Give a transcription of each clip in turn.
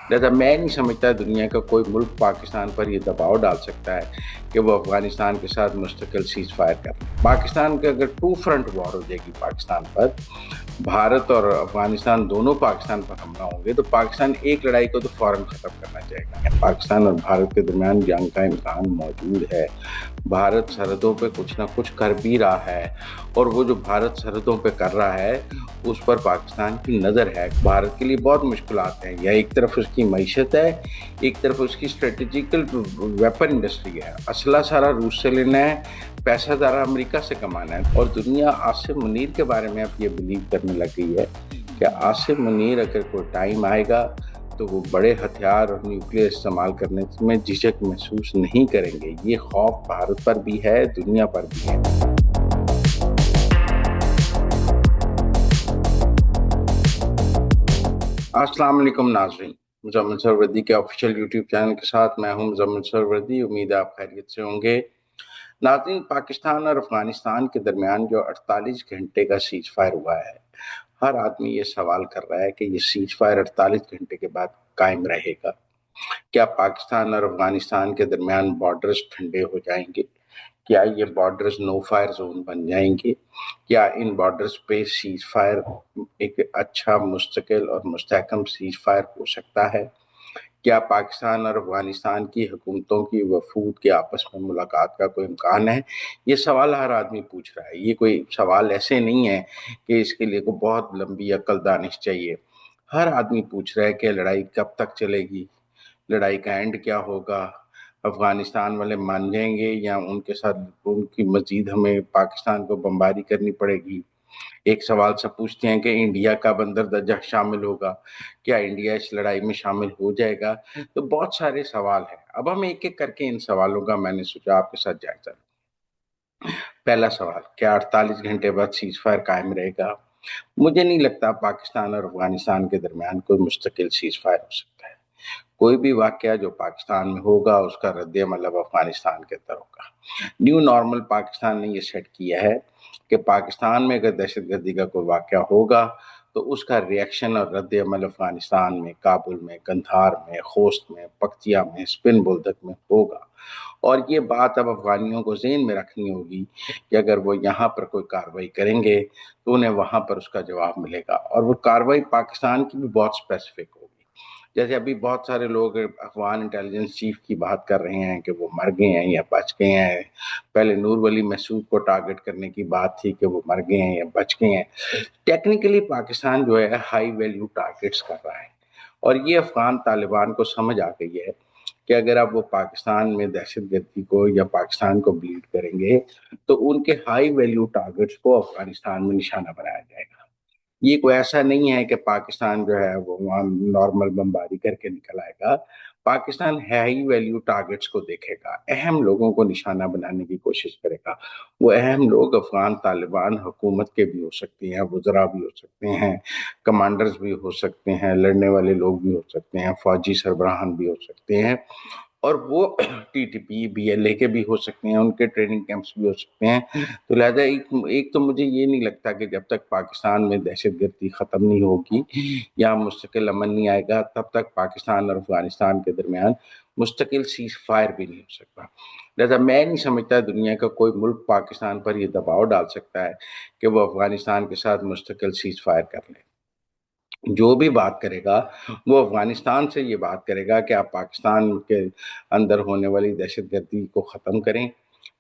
लिहाजा मैं नहीं समझता दुनिया का कोई मुल्क पाकिस्तान पर ये दबाव डाल सकता है कि वो अफगानिस्तान के साथ मुस्तकिल सीज फायर कर ले। पाकिस्तान के अगर टू फ्रंट वॉर हो जाएगी पाकिस्तान पर, भारत और अफगानिस्तान दोनों पाकिस्तान पर हमला होंगे, तो पाकिस्तान एक लड़ाई को तो फौरन खत्म करना चाहेगा। पाकिस्तान और भारत के दरमियान जंग का इम्कान मौजूद है। भारत सरहदों पे कुछ ना कुछ कर भी रहा है, और वो जो भारत सरहदों पे कर रहा है उस पर पाकिस्तान की नज़र है। भारत के लिए बहुत मुश्किलात हैं। या एक तरफ उसकी मईशत है, एक तरफ उसकी स्ट्रेटेजिकल वेपन इंडस्ट्री है। असला सारा रूस से लेना है, पैसा सारा अमेरिका से कमाना है। और दुनिया आसिम मुनीर के बारे में अब ये बिलीव करने लग गई है कि आसिम मुनीर अगर कोई टाइम आएगा तो वो बड़े हथियार और न्यूक्लियर इस्तेमाल करने में झिझक महसूस नहीं करेंगे। ये खौफ भारत पर भी है, दुनिया पर भी है। अस्सलाम वालेकुम नाज़रीन, मुज़म्मिल सरवरदी के ऑफिशियल यूट्यूब चैनल के साथ मैं हूं मुज़म्मिल सरवरदी। उम्मीद है आप खैरियत से होंगे। नाज़रीन, पाकिस्तान और अफगानिस्तान के दरमियान जो 48 घंटे का सीज फायर हुआ है, हर आदमी ये सवाल कर रहा है कि ये सीज फायर 48 घंटे के बाद कायम रहेगा। क्या पाकिस्तान और अफगानिस्तान के दरमियान बॉर्डर्स ठंडे हो जाएंगे? क्या ये बॉर्डर्स नो फायर जोन बन जाएंगे? क्या इन बॉर्डर्स पे सीज फायर एक अच्छा मुस्तकिल और मुस्तहकम सीज फायर हो सकता है? क्या पाकिस्तान और अफगानिस्तान की हुकूमतों की वफूद के आपस में मुलाकात का कोई इम्कान है? ये सवाल हर आदमी पूछ रहा है। ये कोई सवाल ऐसे नहीं है कि इसके लिए कोई बहुत लंबी अकल दानिश चाहिए। हर आदमी पूछ रहा है कि लड़ाई कब तक चलेगी, लड़ाई का एंड क्या होगा, अफगानिस्तान वाले मान जाएंगे या उनके साथ उनकी मजीद हमें पाकिस्तान को बमबारी करनी पड़ेगी। एक सवाल सब पूछते हैं कि इंडिया का बंदरदर्जा शामिल होगा, क्या इंडिया इस लड़ाई में शामिल हो जाएगा? तो बहुत सारे सवाल हैं। अब हम एक एक करके इन सवालों का मैंने सोचा आपके साथ जायजा लें। पहला सवाल, क्या 48 घंटे बाद सीज फायर कायम रहेगा? मुझे नहीं लगता पाकिस्तान और अफगानिस्तान के दरमियान कोई मुस्तकिल सीज फायर हो सकता है। कोई भी वाकया जो पाकिस्तान में होगा उसका रद्द-ए-अमल अब अफगानिस्तान के अंदर होगा। न्यू नॉर्मल पाकिस्तान ने ये सेट किया है कि पाकिस्तान में अगर दहशतगर्दी का कोई वाकया होगा तो उसका रिएक्शन और रद्द-ए-अमल अफगानिस्तान में, काबुल में, कंधार में, खोस्त में, पक्तिया में, स्पिन बुलदक में होगा। और ये बात अब अफगानियों को ज़हन में रखनी होगी कि अगर वो यहाँ पर कोई कार्रवाई करेंगे तो उन्हें वहाँ पर उसका जवाब मिलेगा, और वो कार्रवाई पाकिस्तान की भी बहुत स्पेसिफिक होगी। जैसे अभी बहुत सारे लोग अफगान इंटेलिजेंस चीफ की बात कर रहे हैं कि वो मर गए हैं या बच गए हैं। पहले नूर वली महसूद को टारगेट करने की बात थी कि वो मर गए हैं या बच गए हैं। टेक्निकली पाकिस्तान जो है हाई वैल्यू टारगेट्स कर रहा है, और ये अफगान तालिबान को समझ आ गई है कि अगर आप वो पाकिस्तान में दहशतगर्दी को या पाकिस्तान को ब्लीड करेंगे तो उनके हाई वैल्यू टारगेट्स को अफगानिस्तान में निशाना बनाया जाएगा। ये कोई ऐसा नहीं है कि पाकिस्तान जो है वो वहाँ नॉर्मल बमबारी करके निकल आएगा। पाकिस्तान हाई वैल्यू टारगेट्स को देखेगा, अहम लोगों को निशाना बनाने की कोशिश करेगा। वो अहम लोग अफगान तालिबान हुकूमत के भी हो सकते हैं, वज़रा भी हो सकते हैं, कमांडर्स भी हो सकते हैं, लड़ने वाले लोग भी हो सकते हैं, फौजी सरबराहान भी हो सकते हैं, और वो टीटीपी बीएलए के भी हो सकते हैं, उनके ट्रेनिंग कैंप्स भी हो सकते हैं। तो लिहाजा एक एक तो मुझे ये नहीं लगता कि जब तक पाकिस्तान में दहशतगर्दी ख़त्म नहीं होगी या मुस्तकिल अमन नहीं आएगा तब तक पाकिस्तान और अफगानिस्तान के दरमियान मुस्तकिल सीज फायर भी नहीं हो सकता। लिहाजा मैं नहीं समझता दुनिया का कोई मुल्क पाकिस्तान पर ये दबाव डाल सकता है कि वो अफगानिस्तान के साथ मुस्तकिल सीज फायर कर ले। जो भी बात करेगा वो अफगानिस्तान से ये बात करेगा कि आप पाकिस्तान के अंदर होने वाली दहशतगर्दी को ख़त्म करें,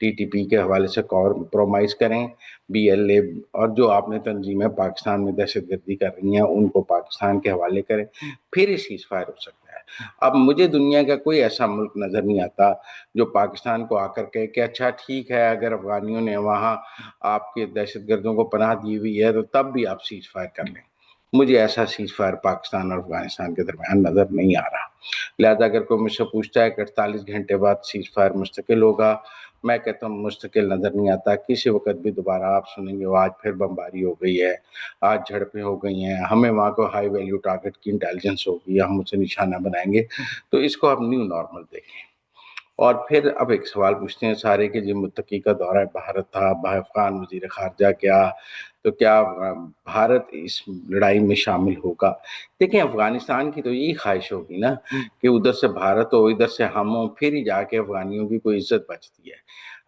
टीटीपी के हवाले से कॉम्प्रोमाइज़ करें, बीएलए और जो आपने तंजीमें पाकिस्तान में दहशतगर्दी कर रही हैं उनको पाकिस्तान के हवाले करें, फिर ही सीज़ फायर हो सकता है। अब मुझे दुनिया का कोई ऐसा मुल्क नज़र नहीं आता जो पाकिस्तान को आकर कहे कि अच्छा ठीक है, अगर अफगानियों ने वहाँ आपके दहशतगर्दों को पनाह दी हुई है तो तब भी आप सीज़ फायर कर लें। मुझे ऐसा सीज फायर पाकिस्तान और अफगानिस्तान के दरमियान नज़र नहीं आ रहा। लिहाजा अगर कोई मुझसे पूछता है कि 48 घंटे बाद सीज फायर मुस्तकिल होगा, मैं कहता हूँ मुस्तकिल नज़र नहीं आता। किसी वक्त भी दोबारा आप सुनेंगे वो आज फिर बमबारी हो गई है, आज झड़पें हो गई हैं, हमें वहाँ को हाई वैल्यू टारगेट की इंटेलिजेंस होगी, हम उसे निशाना बनाएंगे। तो इसको आप न्यू नॉर्मल देखें। और फिर अब एक सवाल पूछते हैं सारे कि जी मुत्तकी का दौरा भारत था, अफगान वजीर खारजा क्या تو کیا بھارت اس لڑائی میں شامل ہوگا؟ دیکھیں افغانستان کی تو یہی خواہش ہوگی نا کہ ادھر سے بھارت ہو ادھر سے ہم ہوں، پھر ہی جا کے افغانیوں کی کوئی عزت بچتی ہے۔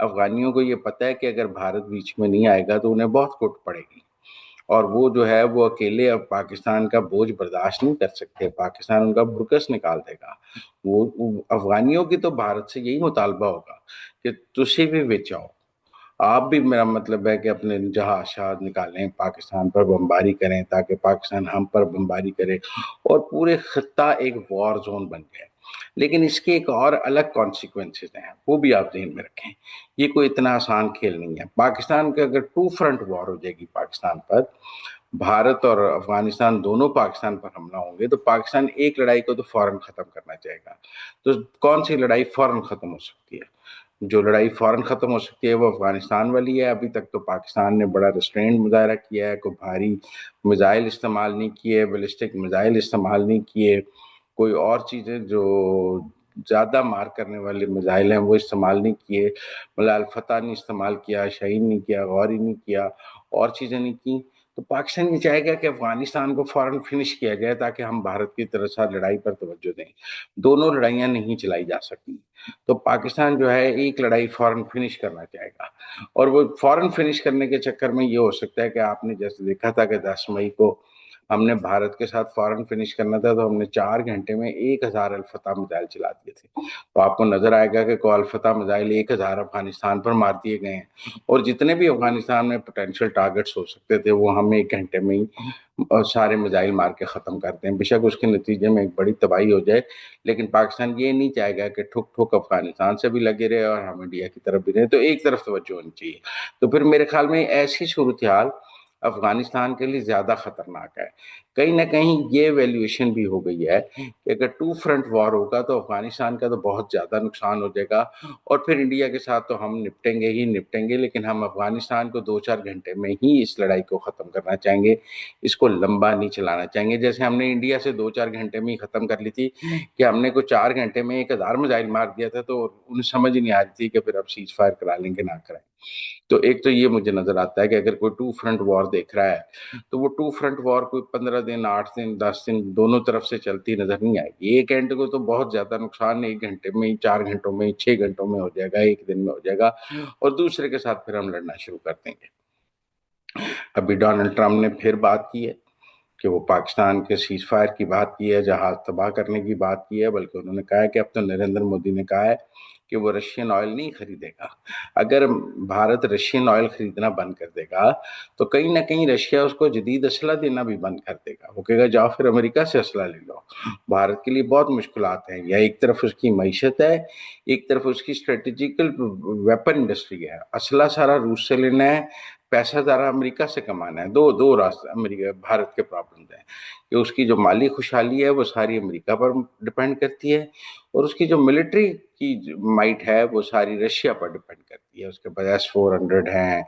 افغانیوں کو یہ پتہ ہے کہ اگر بھارت بیچ میں نہیں آئے گا تو انہیں بہت کوٹ پڑے گی، اور وہ جو ہے وہ اکیلے اب پاکستان کا بوجھ برداشت نہیں کر سکتے، پاکستان ان کا بھرکس نکال دے گا۔ وہ افغانیوں کی تو بھارت سے یہی مطالبہ ہوگا کہ تسی بھی وچ آؤ، آپ بھی، میرا مطلب ہے کہ اپنے جہاز شہاد نکالیں، پاکستان پر بمباری کریں تاکہ پاکستان ہم پر بمباری کرے اور پورے خطہ ایک وار زون بن جائے۔ لیکن اس کے ایک اور الگ کانسیکوینسز ہیں، وہ بھی آپ ذہن میں رکھیں۔ یہ کوئی اتنا آسان کھیل نہیں ہے۔ پاکستان کے اگر ٹو فرنٹ وار ہو جائے گی پاکستان پر، بھارت اور افغانستان دونوں پاکستان پر حملہ ہوں گے، تو پاکستان ایک لڑائی کو تو فوراً ختم کرنا چاہے گا۔ تو کون سی لڑائی فوراً ختم ہو سکتی ہے؟ جو لڑائی فوراً ختم ہو سکتی ہے وہ افغانستان والی ہے۔ ابھی تک تو پاکستان نے بڑا ریسٹرینٹ مظاہرہ کیا ہے، کوئی بھاری میزائل استعمال نہیں کیے، بیلسٹک میزائل استعمال نہیں کیے، کوئی اور چیزیں جو زیادہ مار کرنے والے میزائل ہیں وہ استعمال نہیں کیے، ملا الفتح نہیں استعمال کیا، شاہین نہیں کیا، غوری نہیں کیا، اور چیزیں نہیں کی۔ تو پاکستان یہ چاہے گا کہ افغانستان کو فوراً فنش کیا جائے تاکہ ہم بھارت کی طرف سے لڑائی پر توجہ دیں۔ دونوں لڑائیاں نہیں چلائی جا سکتی، تو پاکستان جو ہے ایک لڑائی فوراً فنش کرنا چاہے گا، اور وہ فوراً فنش کرنے کے چکر میں یہ ہو سکتا ہے کہ آپ نے جیسے دیکھا تھا کہ 10 مئی کو ہم نے بھارت کے ساتھ فوراً فنش کرنا تھا تو ہم نے 4 گھنٹے میں 1000 الفتح میزائل چلا دیے تھے۔ تو آپ کو نظر آئے گا کہ کوئی الفتح میزائل 1000 افغانستان پر مار دیے گئے ہیں، اور جتنے بھی افغانستان میں پوٹینشیل ٹارگٹس ہو سکتے تھے وہ ہم 1 گھنٹے میں ہی سارے میزائل مار کے ختم کرتے ہیں۔ بے شک اس کے نتیجے میں ایک بڑی تباہی ہو جائے، لیکن پاکستان یہ نہیں چاہے گا کہ ٹھک ٹھک افغانستان سے بھی لگے رہے اور ہم انڈیا کی طرف بھی رہے، تو ایک طرف توجہ ہونی چاہیے۔ تو پھر میرے خیال میں ایسی صورتحال افغانستان کے لیے زیادہ خطرناک ہے۔ کہیں نہ کہیں یہ ویلیویشن بھی ہو گئی ہے کہ اگر ٹو فرنٹ وار ہوگا تو افغانستان کا تو بہت زیادہ نقصان ہو جائے گا، اور پھر انڈیا کے ساتھ تو ہم نپٹیں گے ہی نپٹیں گے، لیکن ہم افغانستان کو 2-4 گھنٹے میں ہی اس لڑائی کو ختم کرنا چاہیں گے، اس کو لمبا نہیں چلانا چاہیں گے۔ جیسے ہم نے انڈیا سے 2-4 گھنٹے میں ہی ختم کر لی تھی کہ ہم نے کوئی 4 گھنٹے میں 1000 میزائل مار دیا تھا، تو انہیں سمجھ ہی نہیں آ رہی تھی کہ پھر اب سیز فائر کرا لیں گے نہ کرائیں۔ تو ایک تو یہ مجھے نظر آتا ہے کہ اگر کوئی ٹو فرنٹ وار دیکھ رہا ہے تو وہ ٹو فرنٹ وار کوئی 15 دن 8 دن 10 دن دونوں طرف سے چلتی نظر نہیں آئے گی۔ ایک اینڈ کو تو بہت زیادہ نقصان 1 گھنٹے میں ہی، 4 گھنٹوں میں ہی، 6 گھنٹوں میں ہو جائے گا، 1 دن میں ہو جائے گا، اور دوسرے کے ساتھ پھر ہم لڑنا شروع کر دیں گے۔ ابھی ڈونلڈ ٹرمپ نے پھر بات کی ہے کہ وہ پاکستان کے سیز فائر کی بات کی ہے، جہاز تباہ کرنے کی بات کی ہے، بلکہ انہوں نے کہا ہے کہ اب تو نریندر مودی نے کہا ہے کہ وہ رشین آئل نہیں خریدے گا۔ اگر بھارت رشین آئل خریدنا بند کر دے گا تو کہیں نہ کہیں رشیا اس کو جدید اسلحہ دینا بھی بند کر دے گا۔ وہ کہے گا جاؤ پھر امریکہ سے اسلحہ لے لو۔ بھارت کے لیے بہت مشکلات ہیں، یا ایک طرف اس کی معیشت ہے، ایک طرف اس کی اسٹریٹجیکل ویپن انڈسٹری ہے، اسلحہ سارا روس سے لینا ہے، پیسہ ذرا امریکہ سے کمانا ہے۔ دو راستہ امریکہ بھارت کے پرابلمز ہیں کہ اس کی جو مالی خوشحالی ہے وہ ساری امریکہ پر ڈپینڈ کرتی ہے، اور اس کی جو ملٹری کی مائٹ ہے وہ ساری رشیا پر ڈپینڈ کرتی ہے۔ اس کے پاس S-400 ہیں،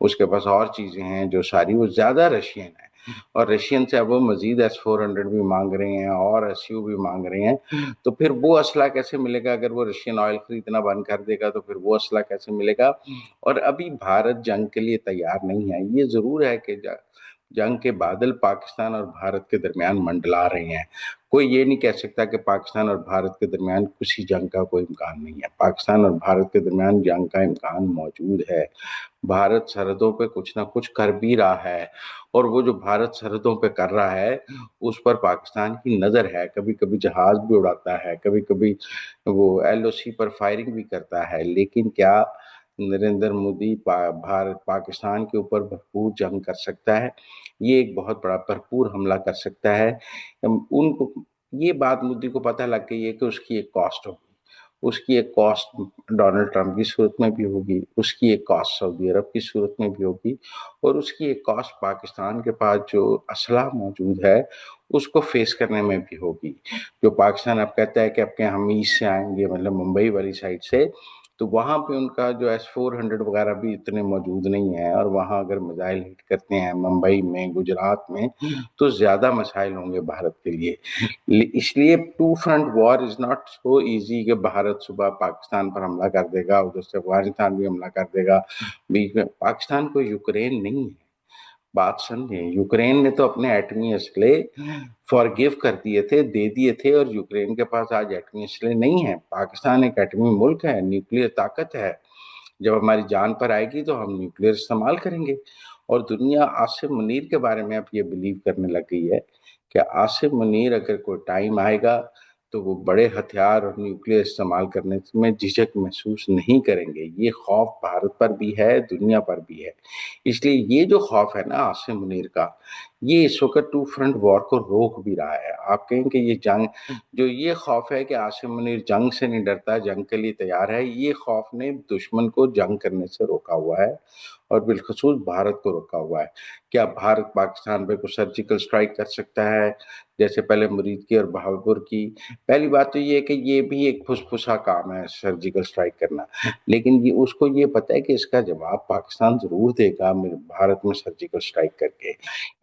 اس کے پاس اور چیزیں ہیں جو ساری وہ زیادہ رشین ہیں، اور رشین سے اب وہ مزید S-400 بھی مانگ رہے ہیں اور SU بھی مانگ رہے ہیں۔ تو پھر وہ اسلحہ کیسے ملے گا؟ اگر وہ رشین آئل خریدنا بند کر دے گا تو پھر وہ اسلحہ کیسے ملے گا؟ اور ابھی بھارت جنگ کے لیے تیار نہیں ہے۔ یہ ضرور ہے کہ جنگ کے بادل پاکستان اور بھارت کے درمیان منڈلا رہے ہیں۔ کوئی یہ نہیں کہہ سکتا کہ پاکستان اور بھارت کے درمیان کسی جنگ کا کوئی امکان نہیں ہے۔ پاکستان اور بھارت کے درمیان جنگ کا امکان موجود ہے۔ بھارت سرحدوں پہ کچھ نہ کچھ کر بھی رہا ہے، اور وہ جو بھارت سرحدوں پہ کر رہا ہے اس پر پاکستان کی نظر ہے۔ کبھی کبھی جہاز بھی اڑاتا ہے، کبھی کبھی وہ LOC پر فائرنگ بھی کرتا ہے، لیکن کیا نریندر مودی بھارت پاکستان کے اوپر بھرپور جنگ کر سکتا ہے؟ یہ ایک بہت بڑا بھرپور حملہ کر سکتا ہے۔ ان کو یہ بات مودی کو پتہ لگ گئی ہے کہ اس کی ایک کاسٹ ہوگی، اس کی ایک کاسٹ ڈونلڈ ٹرمپ کی صورت میں بھی ہوگی، اس کی ایک کاسٹ سعودی عرب کی صورت میں بھی ہوگی، اور اس کی ایک کاسٹ پاکستان کے پاس جو اسلحہ موجود ہے اس کو فیس کرنے میں بھی ہوگی۔ جو پاکستان اب کہتا ہے کہ اب کے ہم ایسٹ سے آئیں گے، مطلب ممبئی والی سائڈ سے، تو وہاں پہ ان کا جو S-400 وغیرہ بھی اتنے موجود نہیں ہیں، اور وہاں اگر میزائل ہٹ کرتے ہیں ممبئی میں، گجرات میں، تو زیادہ مسائل ہوں گے بھارت کے لیے۔ اس لیے two front war is not so easy کہ بھارت صبح پاکستان پر حملہ کر دے گا، ادھر سے افغانستان بھی حملہ کر دے گا۔ بیچ میں پاکستان کو یوکرین نہیں ہے، बात समझे, यूक्रेन ने तो अपने एटमी असले फॉरगिव कर दिए थे, दे दिए थे, और यूक्रेन के पास आज एटमी असले नहीं है। पाकिस्तान एक एटमी मुल्क है, न्यूक्लियर ताकत है। जब हमारी जान पर आएगी तो हम न्यूक्लियर इस्तेमाल करेंगे। और दुनिया आसिम मुनीर के बारे में अब ये बिलीव करने लग गई है कि आसिम मुनीर अगर कोई टाइम आएगा तो वो बड़े हथियार और न्यूक्लियर इस्तेमाल करने में झिझक महसूस नहीं करेंगे। ये खौफ भारत पर भी है, दुनिया पर भी है। इसलिए ये जो खौफ है ना आसिम मुनीर का, ये इस वक्त टू फ्रंट वॉर को रोक भी रहा है। आप कहें कि ये जंग, जो ये खौफ है कि आसिम मुनीर जंग से नहीं डरता, जंग के लिए तैयार है, ये खौफ ने दुश्मन को जंग करने से रोका हुआ है, और बिलखसूस भारत को रोका हुआ है। क्या भारत पाकिस्तान पे कुछ सर्जिकल स्ट्राइक कर सकता है, जैसे पहले मुरीद की और बहावलपुर की? पहली बात तो ये है कि ये भी एक फुसफुसा काम है सर्जिकल स्ट्राइक करना, लेकिन ये उसको ये पता है कि इसका जवाब पाकिस्तान जरूर देगा भारत में सर्जिकल स्ट्राइक करके।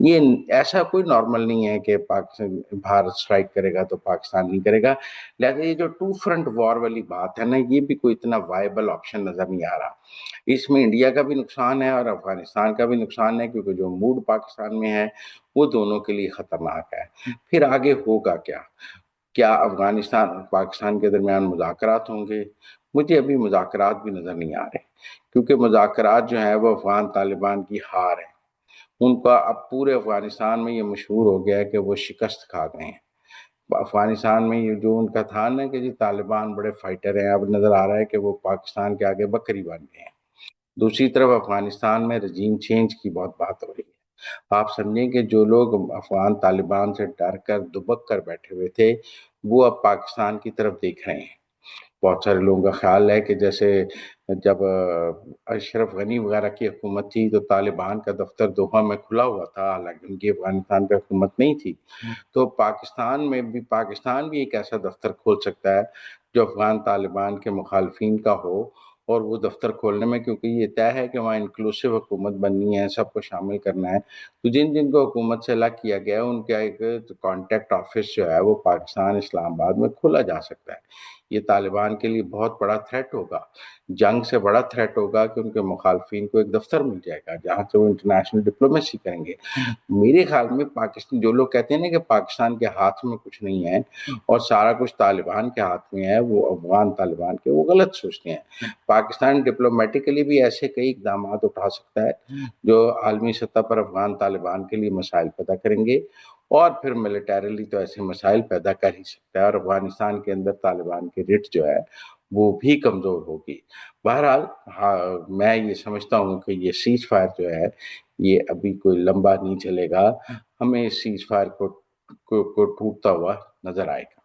ये ऐसा कोई नॉर्मल नहीं है कि पाकिस्तान भारत स्ट्राइक करेगा तो पाकिस्तान नहीं करेगा। लिहाजा ये जो टू फ्रंट वॉर वाली बात है ना, ये भी कोई इतना वायबल ऑप्शन नजर नहीं आ रहा। इसमें इंडिया का भी नुकसान है और अफगानिस्तान का भी नुकसान है, क्योंकि जो मूड पाकिस्तान में है वो दोनों के लिए खतरनाक है। फिर आगे होगा क्या? क्या अफगानिस्तान और पाकिस्तान के दरमियान मुज़ाकरात होंगे? मुझे अभी मुज़ाकरात भी नजर नहीं आ रहे, क्योंकि मुज़ाकरात जो है वो अफगान तालिबान की हार है। उनका अब पूरे अफगानिस्तान में ये मशहूर हो गया है कि वो शिकस्त खा गए हैं। अफगानिस्तान में ये जो उनका था ना कि जी तालिबान बड़े फाइटर हैं, अब नजर आ रहा है कि वो पाकिस्तान के आगे बकरी बन गए हैं। दूसरी तरफ अफगानिस्तान में रजीम चेंज की बहुत बात हो रही है। आप समझें कि जो लोग अफगान तालिबान से डर कर दुबक कर बैठे हुए थे, वो अब पाकिस्तान की तरफ देख रहे हैं। बहुत सारे लोगों का ख्याल है कि जैसे जब अशरफ गनी वगैरह की हुकूमत थी तो तालिबान का दफ्तर दोहा में खुला हुआ था, हालांकि उनकी अफगानिस्तान पे हुकूमत नहीं थी। तो पाकिस्तान भी एक ऐसा दफ्तर खोल सकता है जो अफगान तालिबान के मुखालफिन का हो, और वो दफ्तर खोलने में, क्योंकि ये तय है कि वहाँ इंक्लूसिव हुकूमत बननी है, सबको शामिल करना है, तो जिन जिन को हुकूमत से अलग किया गया है उनका एक कॉन्टेक्ट ऑफिस जो है वो पाकिस्तान इस्लामाबाद में खोला जा सकता है। ये तालिबान के लिए बहुत बड़ा थ्रेट होगा, जंग से बड़ा थ्रेट होगा कि उनके मुखालफिन को एक दफ्तर मिल जाएगा जहाँ से वो इंटरनेशनल डिप्लोमेसी करेंगे। मेरे ख्याल में पाकिस्तान, जो लोग कहते हैं ना कि पाकिस्तान के हाथ में कुछ नहीं है और सारा कुछ तालिबान के हाथ में है, वो अफगान तालिबान के, वो गलत सोचते हैं। पाकिस्तान डिप्लोमेटिकली भी ऐसे कई इकदाम उठा सकता है जो आलमी सतह पर अफगान तालिबान के लिए मसाइल पैदा करेंगे, और फिर मिलिटरीली तो ऐसे मसाइल पैदा कर ही सकता है, और अफगानिस्तान के अंदर तालिबान की रिट जो है वो भी कमजोर होगी। बहरहाल, हाँ, मैं ये समझता हूँ कि ये सीज फायर जो है ये अभी कोई लंबा नहीं चलेगा। हमें इस सीज फायर को टूटता हुआ नजर आएगा।